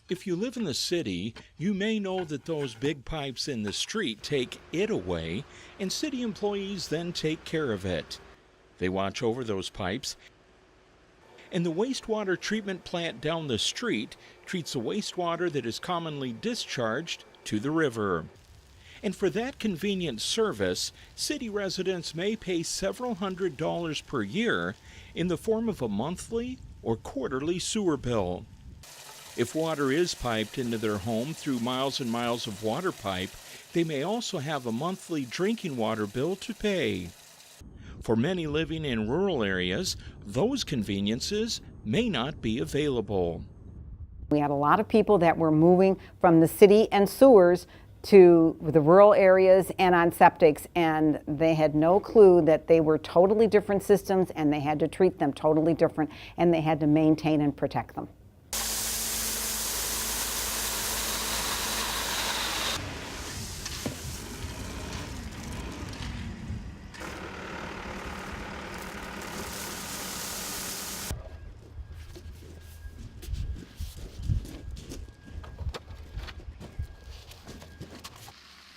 If you live in the city, you may know that those big pipes in the street take it away, and city employees then take care of it. They watch over those pipes, and the wastewater treatment plant down the street treats the wastewater that is commonly discharged to the river. And for that convenient service, city residents may pay several $100s per year in the form of a monthly or quarterly sewer bill. If water is piped into their home through miles and miles of water pipe, they may also have a monthly drinking water bill to pay. For many living in rural areas, those conveniences may not be available. We had a lot of people that were moving from the city and sewers to the rural areas and on septics, and they had no clue that they were totally different systems, and they had to treat them totally different, and they had to maintain and protect them.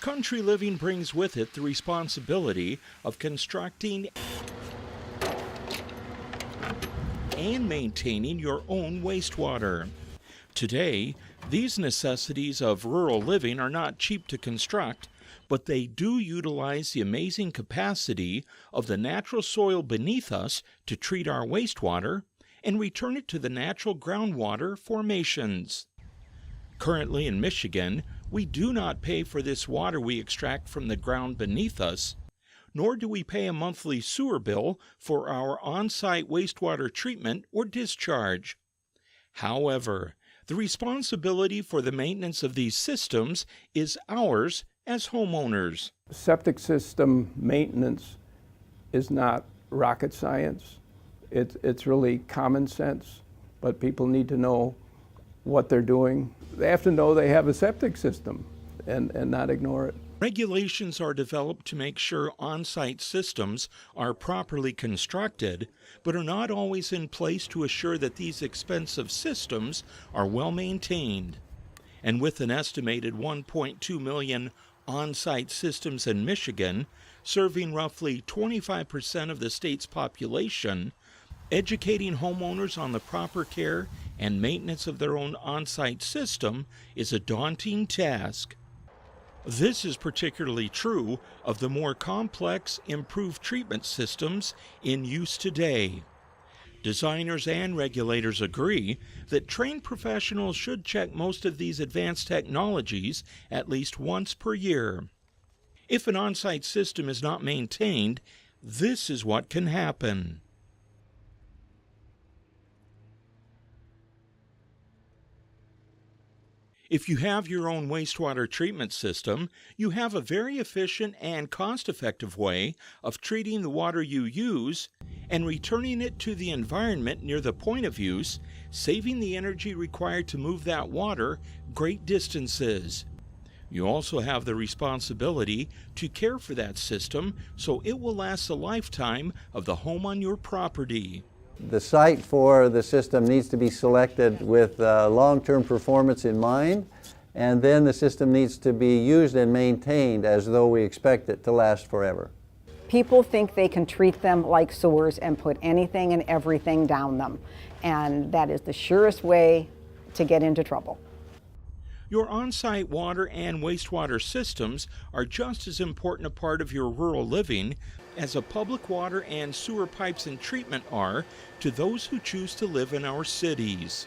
Country living brings with it the responsibility of constructing and maintaining your own wastewater. Today, these necessities of rural living are not cheap to construct, but they do utilize the amazing capacity of the natural soil beneath us to treat our wastewater and return it to the natural groundwater formations. Currently in Michigan, we do not pay for this water we extract from the ground beneath us, nor do we pay a monthly sewer bill for our on-site wastewater treatment or discharge. However, the responsibility for the maintenance of these systems is ours as homeowners. Septic system maintenance is not rocket science. It's really common sense, but people need to know what they're doing. They have to know they have a septic system and not ignore it. Regulations are developed to make sure on-site systems are properly constructed, but are not always in place to assure that these expensive systems are well maintained. And with an estimated 1.2 million on-site systems in Michigan, serving roughly 25% of the state's population, educating homeowners on the proper care and maintenance of their own on-site system is a daunting task. This is particularly true of the more complex, improved treatment systems in use today. Designers and regulators agree that trained professionals should check most of these advanced technologies at least once per year. If an on-site system is not maintained, this is what can happen. If you have your own wastewater treatment system, you have a very efficient and cost-effective way of treating the water you use and returning it to the environment near the point of use, saving the energy required to move that water great distances. You also have the responsibility to care for that system so it will last the lifetime of the home on your property. The site for the system needs to be selected with long-term performance in mind, and then the system needs to be used and maintained as though we expect it to last forever. People think they can treat them like sewers and put anything and everything down them, and that is the surest way to get into trouble. Your on-site water and wastewater systems are just as important a part of your rural living as a public water and sewer pipes and treatment are to those who choose to live in our cities.